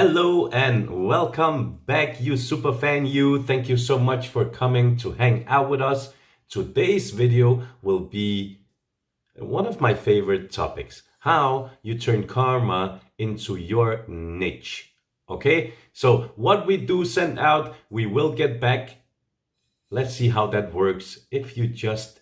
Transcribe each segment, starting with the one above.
Hello and welcome back, you super fan you. Thank you so much for coming to hang out with us. Today's video will be one of my favorite topics, how you turn karma into your niche. Okay, so what we do send out, we will get back. Let's see how that works if you just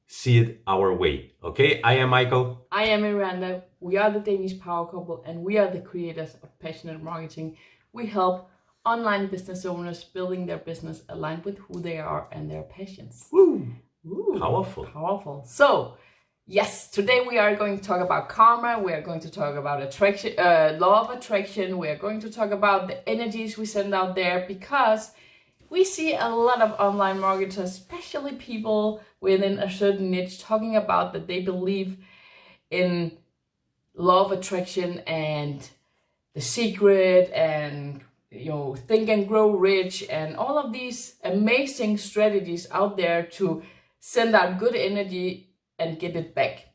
see it our way. Okay, I am Michael. I am Miranda. We are the Danish Power Couple and we are the creators of Passionate Marketing. We help online business owners building their business aligned with who they are and their passions. Woo! Ooh, Powerful. Powerful. So, yes, today we are going to talk about karma. We are going to talk about attraction, law of attraction. We are going to talk about the energies we send out there because we see a lot of online marketers, especially people within a certain niche, talking about that they believe in law of attraction and the secret and think and grow rich and all of these amazing strategies out there to send out good energy and get it back.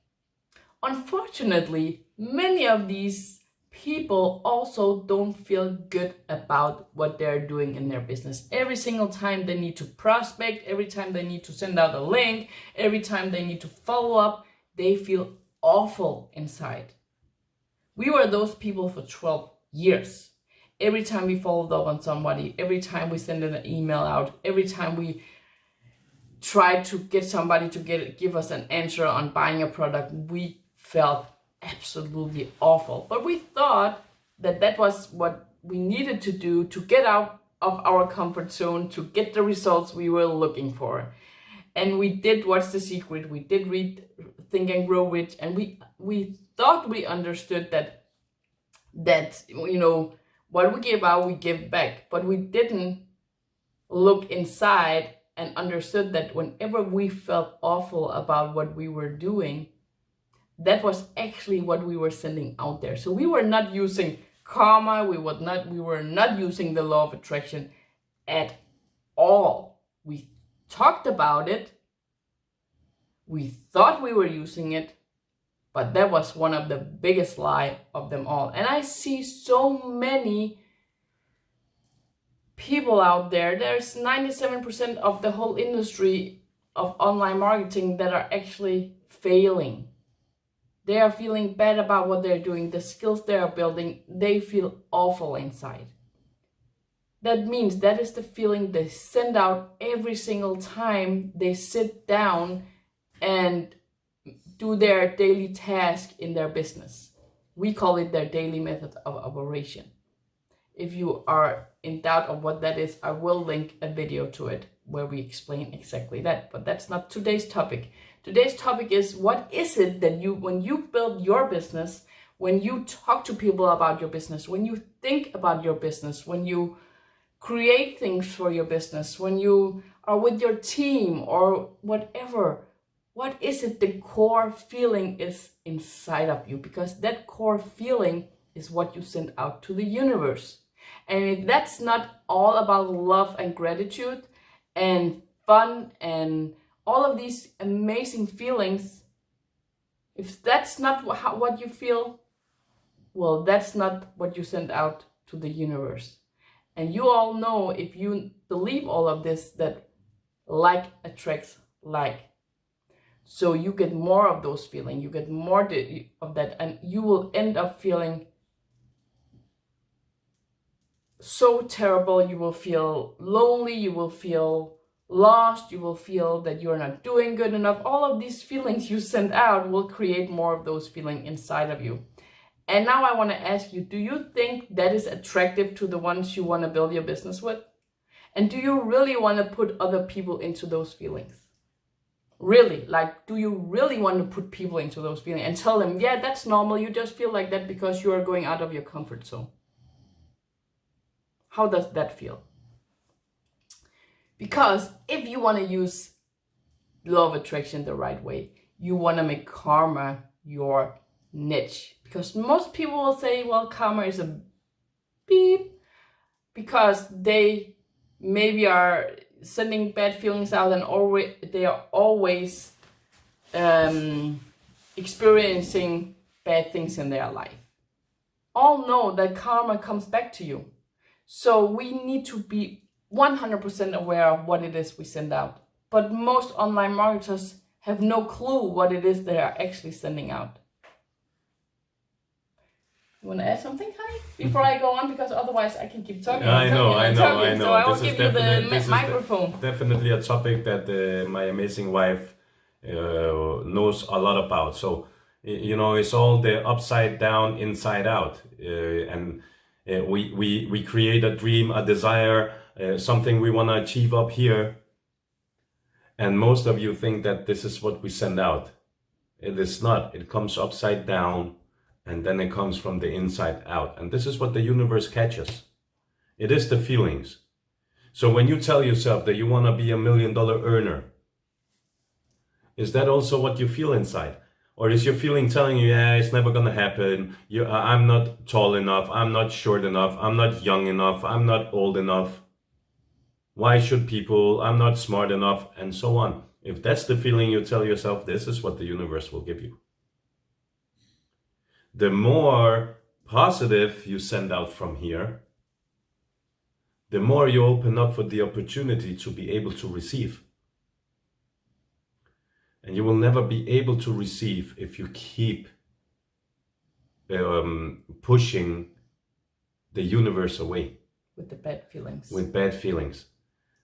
Unfortunately, many of these people also don't feel good about what they're doing in their business. Every single time they need to prospect, every time they need to send out a link, every time they need to follow up, they feel awful inside. We were those people for 12 years. Every time we followed up on somebody, every time we sent an email out, every time we tried to get somebody to give us an answer on buying a product, we felt absolutely awful. But we thought that that was what we needed to do to get out of our comfort zone, to get the results we were looking for. And we did What's the Secret? We did read Think and Grow Rich, and we thought we understood that what we give out, we give back. But we didn't look inside and understood that whenever we felt awful about what we were doing, that was actually what we were sending out there. So we were not using karma, we were not using the law of attraction at all. We talked about it, we thought we were using it, but that was one of the biggest lie of them all. And I see so many people out there. There's 97% of the whole industry of online marketing that are actually failing. They are feeling bad about what they're doing, the skills they are building. They feel awful inside. That means that is the feeling they send out every single time they sit down and do their daily task in their business. We call it their daily method of operation. If you are in doubt of what that is, I will link a video to it where we explain exactly that. But that's not today's topic. Today's topic is, what is it that when you build your business, when you talk to people about your business, when you think about your business, when you create things for your business, when you are with your team or whatever, what is it the core feeling is inside of you? Because that core feeling is what you send out to the universe. And if that's not all about love and gratitude and fun and all of these amazing feelings, if that's not what you feel, well, that's not what you send out to the universe. And you all know, if you believe all of this, that like attracts like. So you get more of those feelings, you get more of that, and you will end up feeling so terrible. You will feel lonely, you will feel lost, you will feel that you're not doing good enough. All of these feelings you send out will create more of those feelings inside of you. And now I want to ask you, do you think that is attractive to the ones you want to build your business with? And do you really want to put other people into those feelings? Really, do you really want to put people into those feelings and tell them, yeah, that's normal, you just feel like that because you are going out of your comfort zone? How does that feel? Because if you want to use law of attraction the right way, you want to make karma your niche. Because most people will say, well, karma is a beep, because they maybe are sending bad feelings out and they are always experiencing bad things in their life. all know that karma comes back to you. So we need to be 100% aware of what it is we send out. But most online marketers have no clue what it is they are actually sending out. You want to add something, honey, before I go on? Because otherwise I can keep talking. I know. So I will give you the microphone. Definitely a topic that my amazing wife knows a lot about. So, you know, it's all the upside down, inside out. And we create a dream, a desire, something we want to achieve up here. And most of you think that this is what we send out. It is not. It comes upside down. And then it comes from the inside out. And this is what the universe catches. It is the feelings. So when you tell yourself that you want to be $1 million earner, is that also what you feel inside? Or is your feeling telling you, yeah, it's never going to happen. I'm not tall enough. I'm not short enough. I'm not young enough. I'm not old enough. Why should people? I'm not smart enough, and so on. If that's the feeling you tell yourself, this is what the universe will give you. The more positive you send out from here, the more you open up for the opportunity to be able to receive. And you will never be able to receive if you keep pushing the universe away. With the bad feelings. With bad feelings.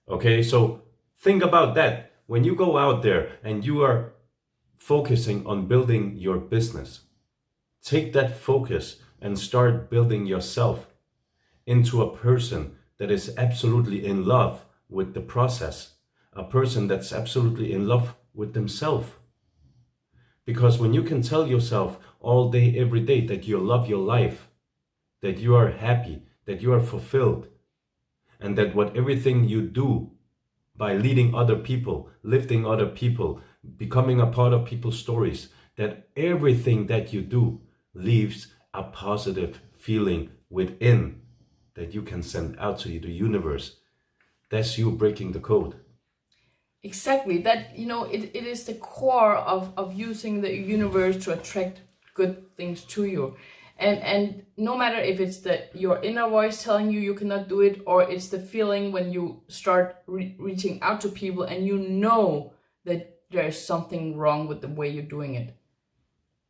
Okay, so think about that. When you go out there and you are focusing on building your business, take that focus and start building yourself into a person that is absolutely in love with the process, a person that's absolutely in love with themselves. Because when you can tell yourself all day, every day that you love your life, that you are happy, that you are fulfilled, and that everything you do by leading other people, lifting other people, becoming a part of people's stories, that everything that you do leaves a positive feeling within that you can send out to the universe. That's you breaking the code. Exactly. That, you know, it is the core of using the universe to attract good things to you. And no matter if it's your inner voice telling you you cannot do it, or it's the feeling when you start reaching out to people and you know that there's something wrong with the way you're doing it.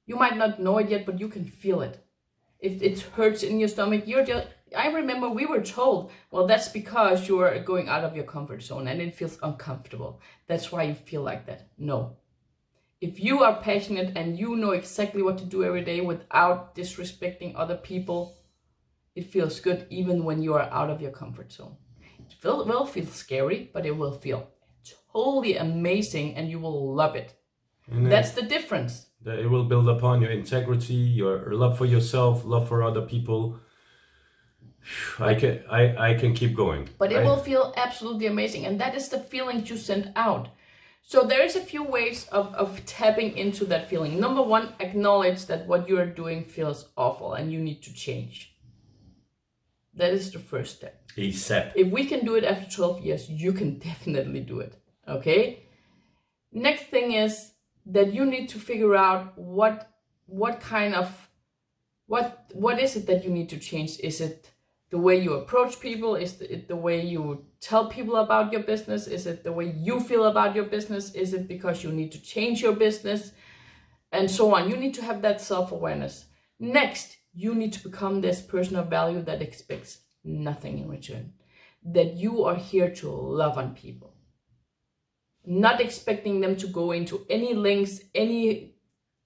You might not know it yet, but you can feel it. If it hurts in your stomach, I remember we were told, well, that's because you're going out of your comfort zone and it feels uncomfortable. That's why you feel like that. No. If you are passionate and you know exactly what to do every day without disrespecting other people, it feels good even when you are out of your comfort zone. It will feel scary, but it will feel totally amazing and you will love it. That's the difference. It will build upon your integrity, your love for yourself, love for other people. I can keep going. But it will feel absolutely amazing. And that is the feeling you send out. So there is a few ways of tapping into that feeling. Number one, acknowledge that what you are doing feels awful and you need to change. That is the first step. If we can do it after 12 years, you can definitely do it. Okay? Next thing is that you need to figure out what is it that you need to change. Is it the way you approach people? Is it the way you tell people about your business? Is it the way you feel about your business? Is it because you need to change your business? And so on. You need to have that self-awareness. Next, you need to become this person of value that expects nothing in return. That you are here to love on people. Not expecting them to go into any links, any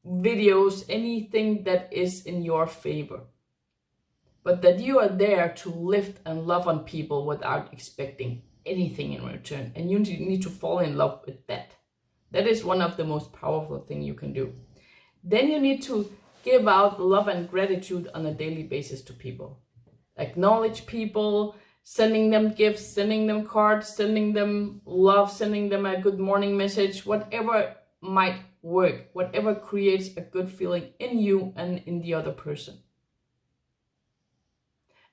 videos, anything that is in your favor. But that you are there to lift and love on people without expecting anything in return. And you need to fall in love with that. That is one of the most powerful things you can do. Then you need to give out love and gratitude on a daily basis to people. Acknowledge people, sending them gifts, sending them cards, sending them love, sending them a good morning message, whatever might work, whatever creates a good feeling in you and in the other person.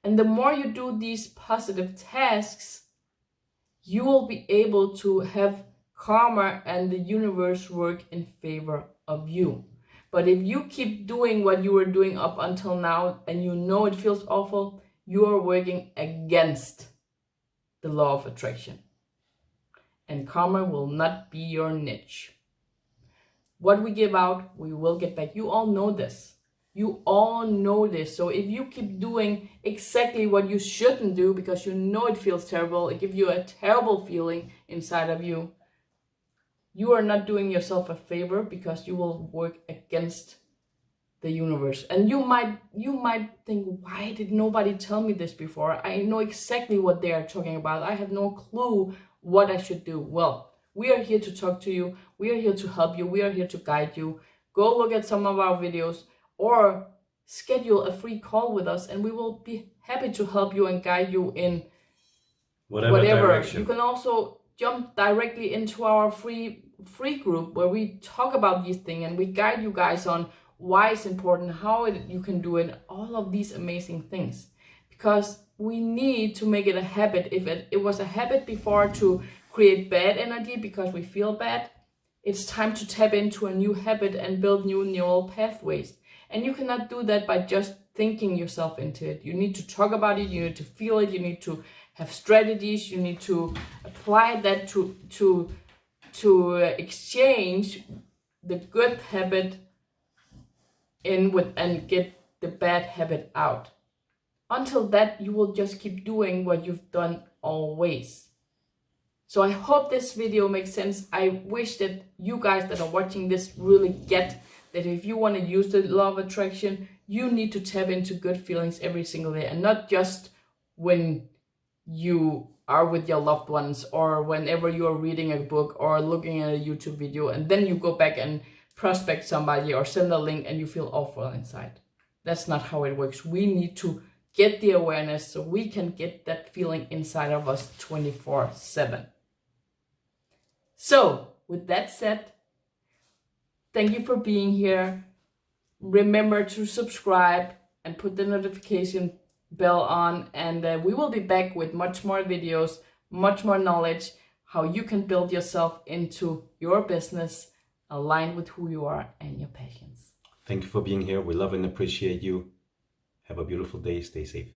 And the more you do these positive tasks, you will be able to have karma and the universe work in favor of you. But if you keep doing what you were doing up until now and you know it feels awful, you are working against the law of attraction. And karma will not be your niche. What we give out, we will get back. You all know this. You all know this. So if you keep doing exactly what you shouldn't do because you know it feels terrible, it gives you a terrible feeling inside of you, you are not doing yourself a favor because you will work against the universe. And you might think, why did nobody tell me this before? I know exactly what they are talking about. I have no clue what I should do. Well, we are here to talk to you. We are here to help you. We are here to guide you. Go look at some of our videos or schedule a free call with us and we will be happy to help you and guide you in whatever direction. You can also jump directly into our free group where we talk about these things and we guide you guys on why it's important, how you can do it, all of these amazing things. Because we need to make it a habit. If it was a habit before to create bad energy because we feel bad, it's time to tap into a new habit and build new neural pathways. And you cannot do that by just thinking yourself into it. You need to talk about it, you need to feel it, you need to have strategies, you need to apply that to exchange the good habit in with and get the bad habit out. Until that, you will just keep doing what you've done always. So I hope this video makes sense. I wish that you guys that are watching this really get that if you want to use the law of attraction, you need to tap into good feelings every single day, and not just when you are with your loved ones or whenever you are reading a book or looking at a YouTube video and then you go back and prospect somebody or send a link and you feel awful inside. That's not how it works. We need to get the awareness so we can get that feeling inside of us 24/7. So with that said, thank you for being here. Remember to subscribe and put the notification bell on, and we will be back with much more videos, much more knowledge, how you can build yourself into your business aligned with who you are and your passions. Thank you for being here. We love and appreciate you. Have a beautiful day. Stay safe.